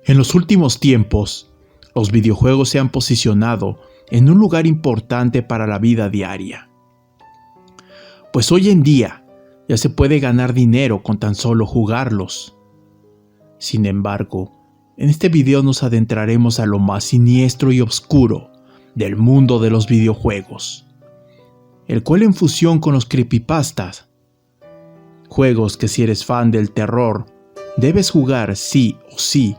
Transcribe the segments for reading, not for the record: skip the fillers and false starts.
En los últimos tiempos, los videojuegos se han posicionado en un lugar importante para la vida diaria. Pues hoy en día ya se puede ganar dinero con tan solo jugarlos. Sin embargo, en este video nos adentraremos a lo más siniestro y oscuro del mundo de los videojuegos, el cual en fusión con los creepypastas, juegos que si eres fan del terror, debes jugar sí o sí.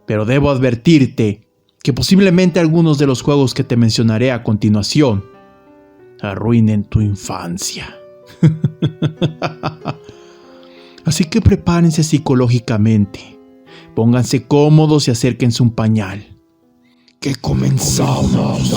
Pero debo advertirte que posiblemente algunos de los juegos que te mencionaré a continuación arruinen tu infancia. Así que prepárense psicológicamente, pónganse cómodos y acérquense un pañal. ¡Que comenzamos!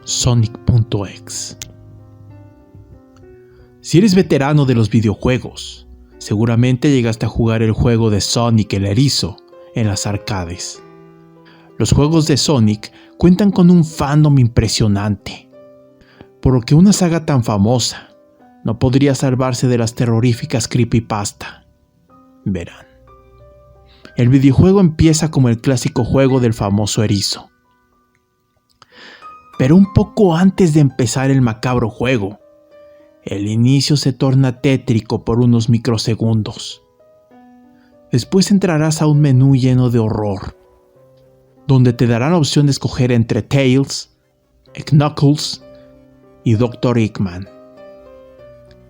Sonic.exe. Si eres veterano de los videojuegos, seguramente llegaste a jugar el juego de Sonic el Erizo en las arcades. Los juegos de Sonic cuentan con un fandom impresionante, por lo que una saga tan famosa no podría salvarse de las terroríficas creepypasta. Verán, el videojuego empieza como el clásico juego del famoso erizo. Pero un poco antes de empezar el macabro juego, el inicio se torna tétrico por unos microsegundos. Después entrarás a un menú lleno de horror, donde te darán la opción de escoger entre Tails, Knuckles y Dr. Eggman.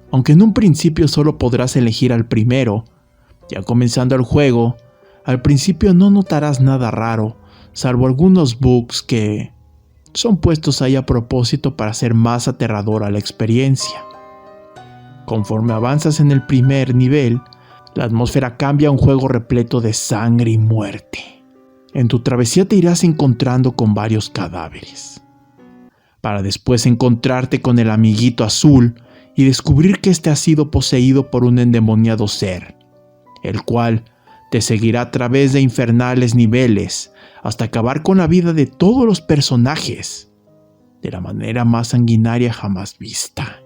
Aunque en un principio solo podrás elegir al primero, ya comenzando el juego, al principio no notarás nada raro, salvo algunos bugs que son puestos ahí a propósito para hacer más aterradora la experiencia. Conforme avanzas en el primer nivel, la atmósfera cambia a un juego repleto de sangre y muerte. En tu travesía te irás encontrando con varios cadáveres, para después encontrarte con el amiguito azul y descubrir que este ha sido poseído por un endemoniado ser, el cual te seguirá a través de infernales niveles hasta acabar con la vida de todos los personajes de la manera más sanguinaria jamás vista.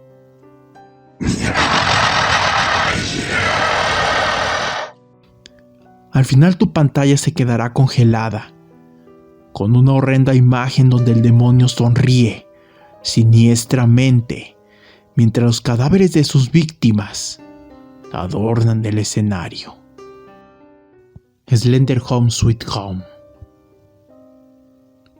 Al final tu pantalla se quedará congelada, con una horrenda imagen donde el demonio sonríe siniestramente, mientras los cadáveres de sus víctimas adornan el escenario. Slender Home Sweet Home.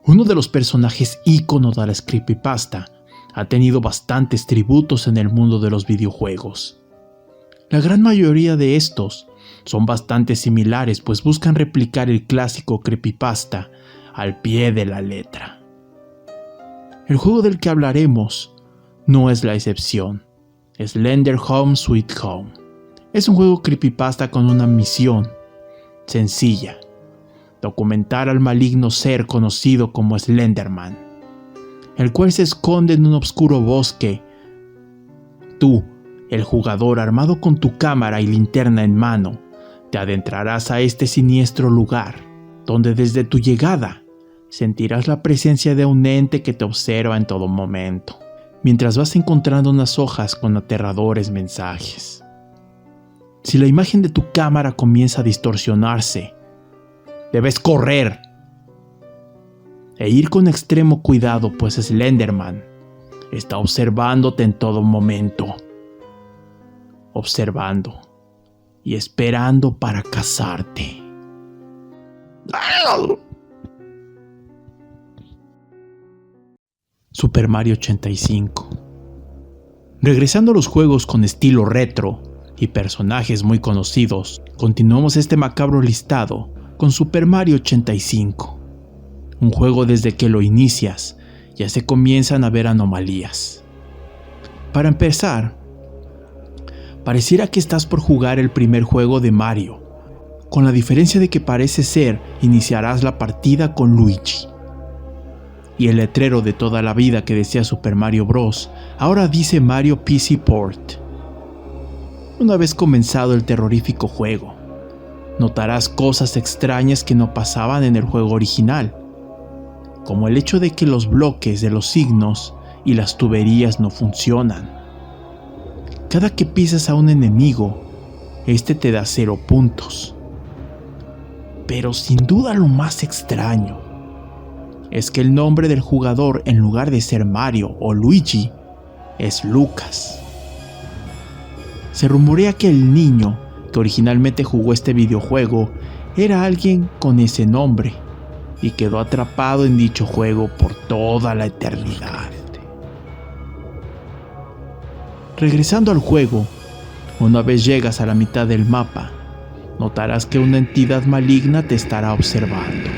Uno de los personajes ícono de la creepypasta ha tenido bastantes tributos en el mundo de los videojuegos. La gran mayoría de estos son bastante similares, pues buscan replicar el clásico creepypasta al pie de la letra. El juego del que hablaremos no es la excepción. Slender Home Sweet Home es un juego creepypasta con una misión sencilla: documentar al maligno ser conocido como Slenderman, el cual se esconde en un oscuro bosque. Tú, el jugador, armado con tu cámara y linterna en mano, te adentrarás a este siniestro lugar, donde desde tu llegada sentirás la presencia de un ente que te observa en todo momento, mientras vas encontrando unas hojas con aterradores mensajes. Si la imagen de tu cámara comienza a distorsionarse, debes correr e ir con extremo cuidado, pues Slenderman está observándote en todo momento, observando y esperando para cazarte. Super Mario 85. Regresando a los juegos con estilo retro y personajes muy conocidos, continuamos este macabro listado con Super Mario 85. Un juego desde que lo inicias ya se comienzan a ver anomalías. Para empezar, pareciera que estás por jugar el primer juego de Mario, con la diferencia de que parece ser iniciarás la partida con Luigi. y el letrero de toda la vida que decía Super Mario Bros. Ahora dice Mario PC Port. Una vez comenzado el terrorífico juego, notarás cosas extrañas que no pasaban en el juego original, como el hecho de que los bloques de los signos y las tuberías no funcionan. Cada que pisas a un enemigo, este te da 0 puntos. Pero sin duda lo más extraño es que el nombre del jugador, en lugar de ser Mario o Luigi, es Lucas. Se rumorea que el niño que originalmente jugó este videojuego era alguien con ese nombre y quedó atrapado en dicho juego por toda la eternidad. Regresando al juego, una vez llegas a la mitad del mapa, notarás que una entidad maligna te estará observando.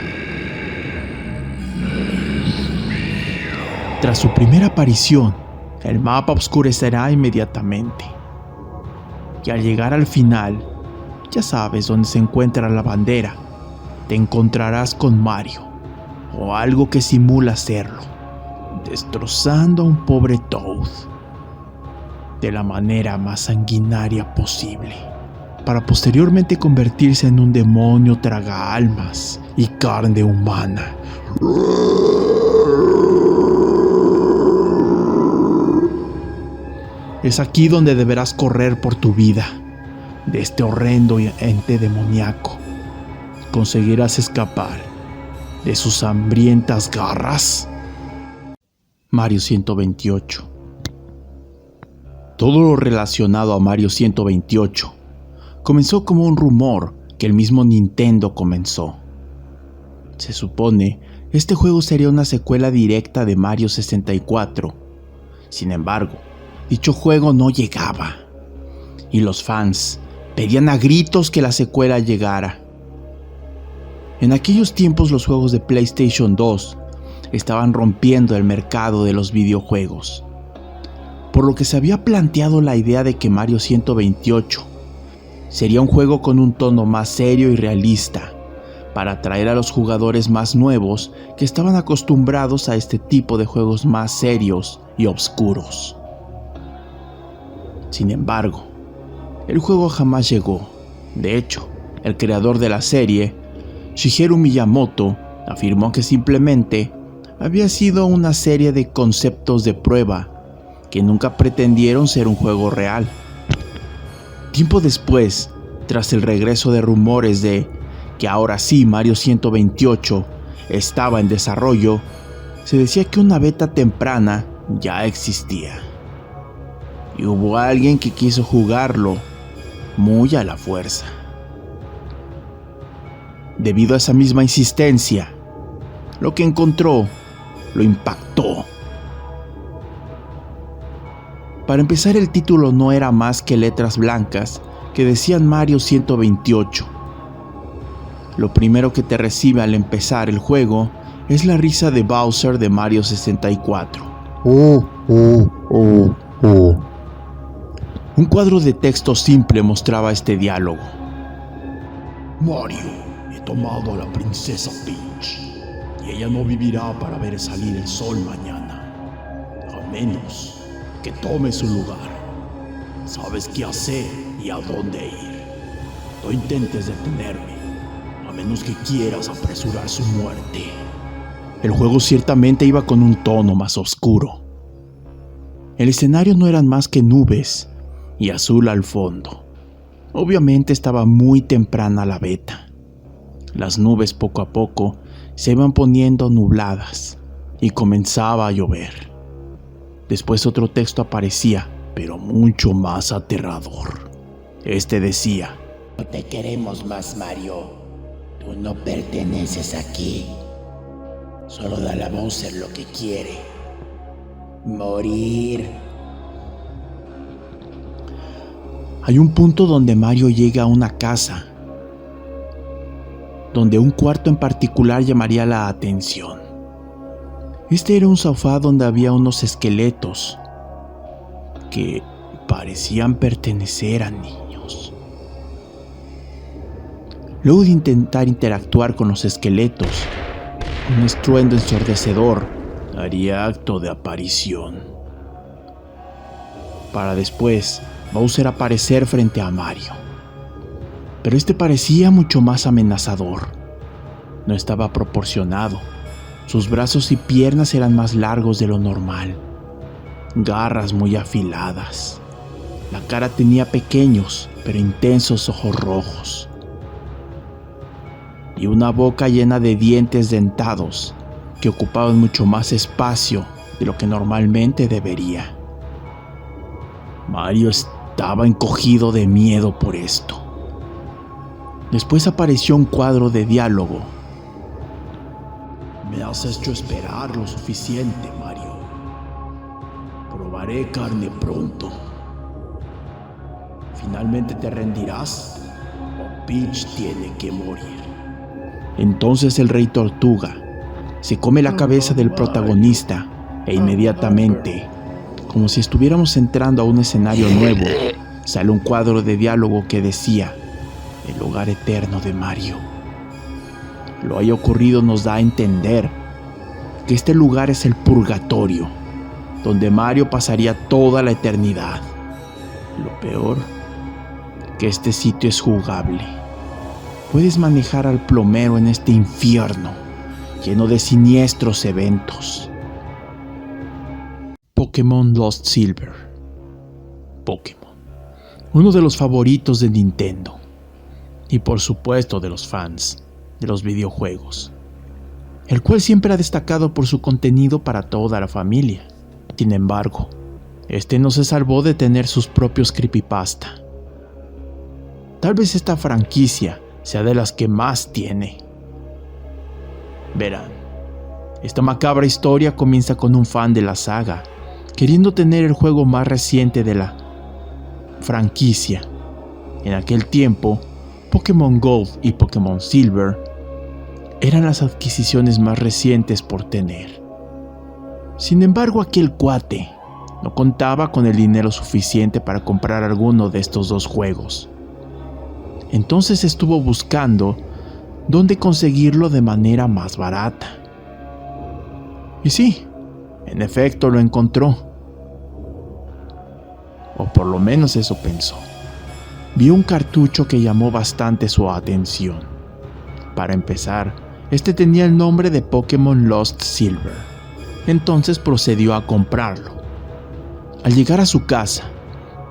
Tras su primera aparición, el mapa oscurecerá inmediatamente. Y al llegar al final, ya sabes dónde se encuentra la bandera, te encontrarás con Mario, o algo que simula serlo, destrozando a un pobre Toad, de la manera más sanguinaria posible, para posteriormente convertirse en un demonio traga almas y carne humana. Es aquí donde deberás correr por tu vida de este horrendo ente demoníaco. ¿Conseguirás escapar de sus hambrientas garras? Mario 128. Todo lo relacionado a Mario 128 comenzó como un rumor que el mismo Nintendo comenzó. Se supone este juego sería una secuela directa de Mario 64. Sin embargo, dicho juego no llegaba, y los fans pedían a gritos que la secuela llegara. En aquellos tiempos los juegos de PlayStation 2 estaban rompiendo el mercado de los videojuegos, por lo que se había planteado la idea de que Mario 128 sería un juego con un tono más serio y realista, para atraer a los jugadores más nuevos que estaban acostumbrados a este tipo de juegos más serios y oscuros. Sin embargo, el juego jamás llegó. De hecho, el creador de la serie, Shigeru Miyamoto, afirmó que simplemente había sido una serie de conceptos de prueba que nunca pretendieron ser un juego real. Tiempo después, tras el regreso de rumores de que ahora sí Mario 128 estaba en desarrollo, se decía que una beta temprana ya existía. Y hubo alguien que quiso jugarlo muy a la fuerza. Debido a esa misma insistencia, lo que encontró lo impactó. Para empezar, el título no era más que letras blancas que decían Mario 128. Lo primero que te recibe al empezar el juego es la risa de Bowser de Mario 64. Un cuadro de texto simple mostraba este diálogo. Mario, he tomado a la princesa Peach y ella no vivirá para ver salir el sol mañana, a menos que tome su lugar. Sabes qué hacer y a dónde ir. No intentes detenerme, a menos que quieras apresurar su muerte. El juego ciertamente iba con un tono más oscuro. El escenario no eran más que nubes y azul al fondo. Obviamente estaba muy temprana la beta. Las nubes poco a poco se iban poniendo nubladas y comenzaba a llover. Después otro texto aparecía, pero mucho más aterrador. Este decía: No te queremos más, Mario. Tú no perteneces aquí. Solo dale a Bowser lo que quiere: morir. Hay un punto donde Mario llega a una casa, donde un cuarto en particular llamaría la atención. Este era un sofá donde había unos esqueletos que parecían pertenecer a niños. Luego de intentar interactuar con los esqueletos, un estruendo ensordecedor haría acto de aparición. Para después, Bowser aparecer frente a Mario. Pero este parecía mucho más amenazador. No estaba proporcionado. Sus brazos y piernas eran más largos de lo normal. Garras muy afiladas. La cara tenía pequeños pero intensos ojos rojos. Y una boca llena de dientes dentados que ocupaban mucho más espacio de lo que normalmente debería. Mario estaba encogido de miedo por esto. Después apareció un cuadro de diálogo. Me has hecho esperar lo suficiente, Mario. Probaré carne pronto. ¿Finalmente te rendirás? ¿O Peach tiene que morir? Entonces el Rey Tortuga se come la cabeza del protagonista e inmediatamente, como si estuviéramos entrando a un escenario nuevo, sale un cuadro de diálogo que decía: el hogar eterno de Mario. Lo haya ocurrido nos da a entender que este lugar es el purgatorio, donde Mario pasaría toda la eternidad. Lo peor, que este sitio es jugable. Puedes manejar al plomero en este infierno, lleno de siniestros eventos. Pokémon Lost Silver. Pokémon, uno de los favoritos de Nintendo, y por supuesto de los fans de los videojuegos, el cual siempre ha destacado por su contenido para toda la familia. Sin embargo, este no se salvó de tener sus propios creepypasta. Tal vez esta franquicia sea de las que más tiene. Verán, esta macabra historia comienza con un fan de la saga queriendo tener el juego más reciente de la franquicia. En aquel tiempo, Pokémon Gold y Pokémon Silver eran las adquisiciones más recientes por tener. Sin embargo, aquel cuate no contaba con el dinero suficiente para comprar alguno de estos dos juegos. Entonces estuvo buscando dónde conseguirlo de manera más barata. Y sí, en efecto lo encontró. O por lo menos eso pensó. Vio un cartucho que llamó bastante su atención. Para empezar, este tenía el nombre de Pokémon Lost Silver. Entonces procedió a comprarlo. Al llegar a su casa,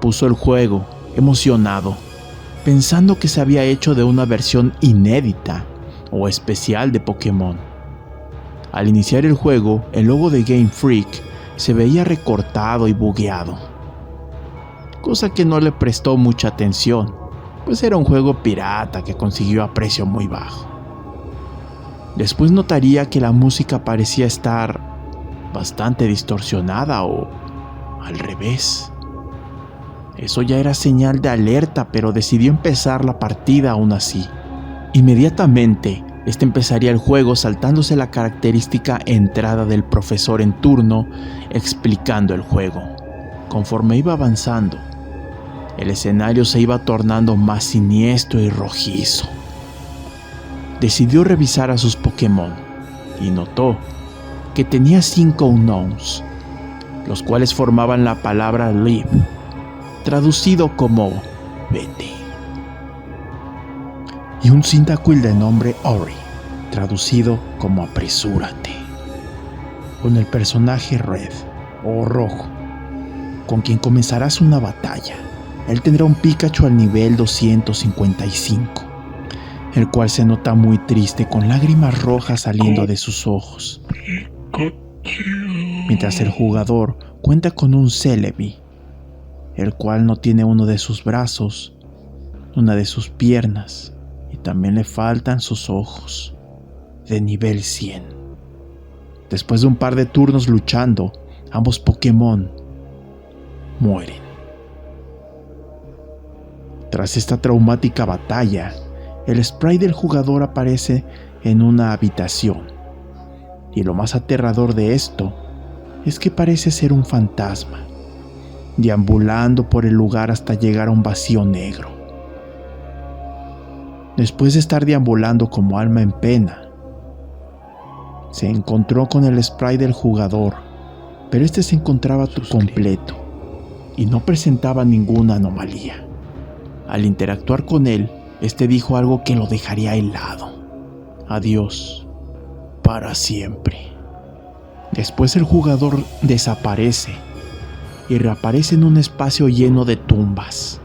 puso el juego, emocionado, pensando que se había hecho de una versión inédita o especial de Pokémon. Al iniciar el juego, el logo de Game Freak se veía recortado y bugueado, cosa que no le prestó mucha atención, pues era un juego pirata que consiguió a precio muy bajo. Después notaría que la música parecía estar bastante distorsionada o al revés. Eso ya era señal de alerta, pero decidió empezar la partida aún así. Inmediatamente, empezaría el juego saltándose la característica entrada del profesor en turno explicando el juego. Conforme iba avanzando, el escenario se iba tornando más siniestro y rojizo. Decidió revisar a sus Pokémon y notó que tenía 5 Unknowns, los cuales formaban la palabra Leave, traducido como vete, y un Cyndaquil de nombre Ori, traducido como apresúrate, con el personaje Red o Rojo, con quien comenzarás una batalla. Él tendrá un Pikachu al nivel 255, el cual se nota muy triste con lágrimas rojas saliendo de sus ojos, mientras el jugador cuenta con un Celebi, el cual no tiene uno de sus brazos, una de sus piernas, y también le faltan sus ojos, de nivel 100. Después de un par de turnos luchando, ambos Pokémon mueren. Tras esta traumática batalla, el sprite del jugador aparece en una habitación, y lo más aterrador de esto es que parece ser un fantasma, deambulando por el lugar hasta llegar a un vacío negro. Después de estar deambulando como alma en pena, se encontró con el spray del jugador, pero este se encontraba completo y no presentaba ninguna anomalía. Al interactuar con él, este dijo algo que lo dejaría helado. Adiós, para siempre. Después el jugador desaparece y reaparece en un espacio lleno de tumbas,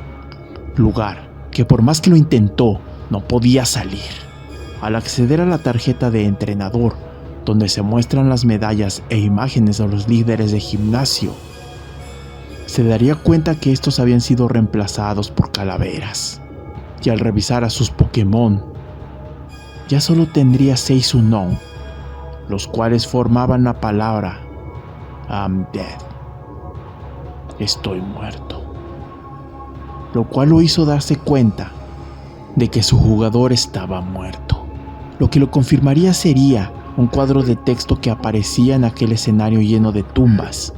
lugar que por más que lo intentó, no podía salir. Al acceder a la tarjeta de entrenador, donde se muestran las medallas e imágenes de los líderes de gimnasio, se daría cuenta que estos habían sido reemplazados por calaveras. Y al revisar a sus Pokémon, ya solo tendría 6 Unown, los cuales formaban la palabra I'm dead. Estoy muerto. Lo cual lo hizo darse cuenta de que su jugador estaba muerto. Lo que lo confirmaría sería un cuadro de texto que aparecía en aquel escenario lleno de tumbas,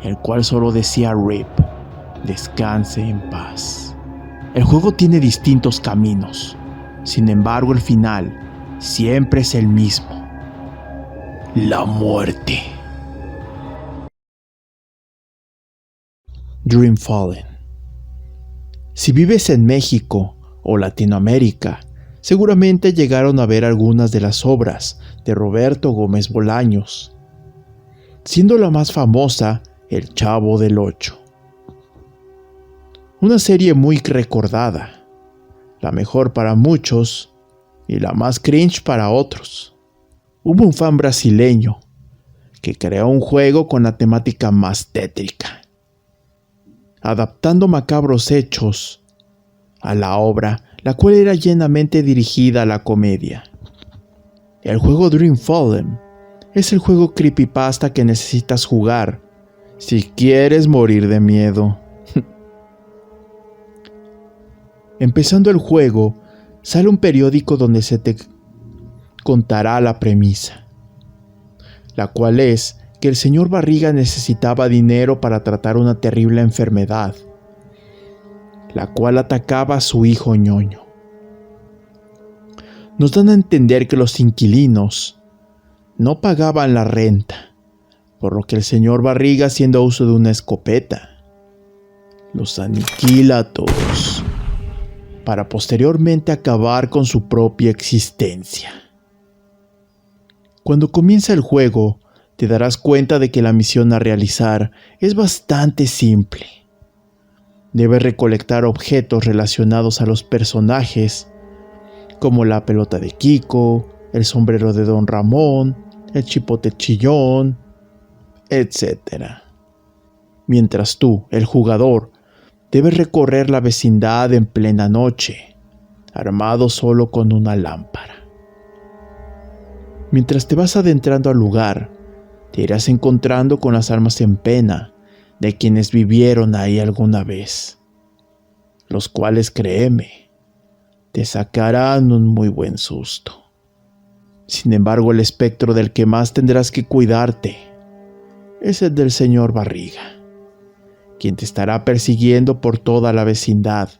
el cual solo decía RIP, descanse en paz. El juego tiene distintos caminos, sin embargo el final siempre es el mismo: la muerte. Dream Fallen. Si vives en México o Latinoamérica, seguramente llegaron a ver algunas de las obras de Roberto Gómez Bolaños, siendo la más famosa El Chavo del Ocho. Una serie muy recordada, la mejor para muchos y la más cringe para otros. Hubo un fan brasileño que creó un juego con la temática más tétrica, adaptando macabros hechos a la obra, la cual era llenamente dirigida a la comedia. El juego Dream Fallen es el juego creepypasta que necesitas jugar si quieres morir de miedo. Empezando el juego, sale un periódico donde se te contará la premisa, la cual es que el señor Barriga necesitaba dinero para tratar una terrible enfermedad, la cual atacaba a su hijo ñoño. Nos dan a entender que los inquilinos no pagaban la renta, por lo que el señor Barriga, haciendo uso de una escopeta, los aniquila a todos, para posteriormente acabar con su propia existencia. Cuando comienza el juego, te darás cuenta de que la misión a realizar es bastante simple. Debes recolectar objetos relacionados a los personajes, como la pelota de Kiko, el sombrero de Don Ramón, el chipote chillón, etc. Mientras tú, el jugador, debes recorrer la vecindad en plena noche, armado solo con una lámpara. Mientras te vas adentrando al lugar, te irás encontrando con las almas en pena de quienes vivieron ahí alguna vez, los cuales, créeme, te sacarán un muy buen susto. Sin embargo, el espectro del que más tendrás que cuidarte es el del señor Barriga, quien te estará persiguiendo por toda la vecindad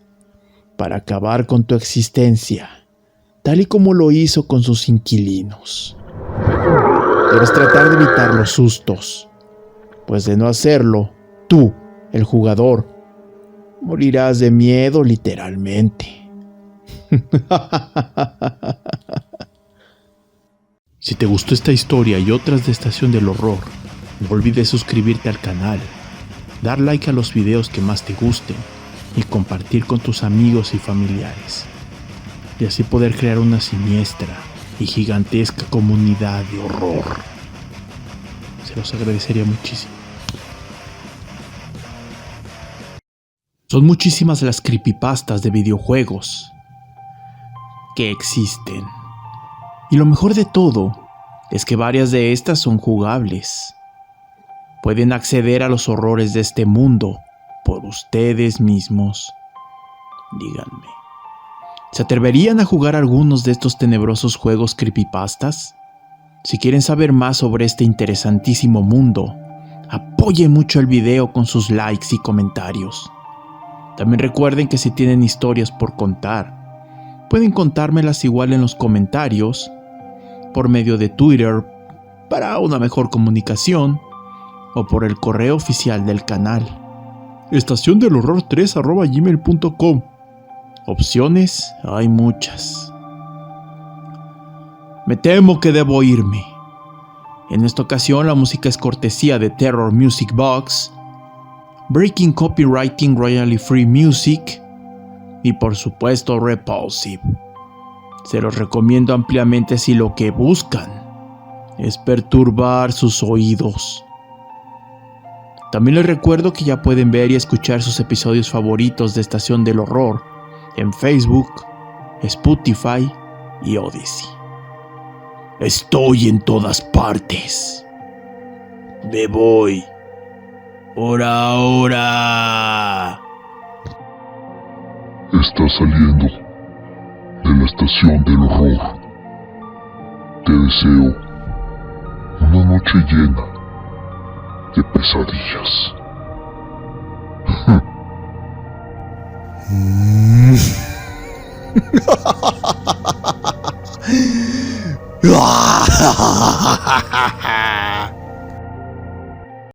para acabar con tu existencia, tal y como lo hizo con sus inquilinos. Debes tratar de evitar los sustos, pues de no hacerlo, tú, el jugador, morirás de miedo literalmente. Si te gustó esta historia y otras de Estación del Horror, no olvides suscribirte al canal, dar like a los videos que más te gusten y compartir con tus amigos y familiares, y así poder crear una siniestra y gigantesca comunidad de horror. Se los agradecería muchísimo. Son muchísimas las creepypastas de videojuegos que existen, y lo mejor de todo es que varias de estas son jugables. Pueden acceder a los horrores de este mundo por ustedes mismos. Díganme, ¿se atreverían a jugar algunos de estos tenebrosos juegos creepypastas? Si quieren saber más sobre este interesantísimo mundo, apoyen mucho el video con sus likes y comentarios. También recuerden que si tienen historias por contar, pueden contármelas igual en los comentarios, por medio de Twitter, para una mejor comunicación, o por el correo oficial del canal, estaciondelhorror3@gmail.com. Opciones hay muchas. Me temo que debo irme. En esta ocasión la música es cortesía de Terror Music Box, Breaking Copywriting Royalty Free Music y por supuesto Repulsive. Se los recomiendo ampliamente si lo que buscan es perturbar sus oídos. También les recuerdo que ya pueden ver y escuchar sus episodios favoritos de Estación del Horror en Facebook, Spotify y Odyssey. Estoy en todas partes. Me voy. Por ahora. Estás saliendo de la Estación del Horror. Te deseo una noche llena de pesadillas. Ah,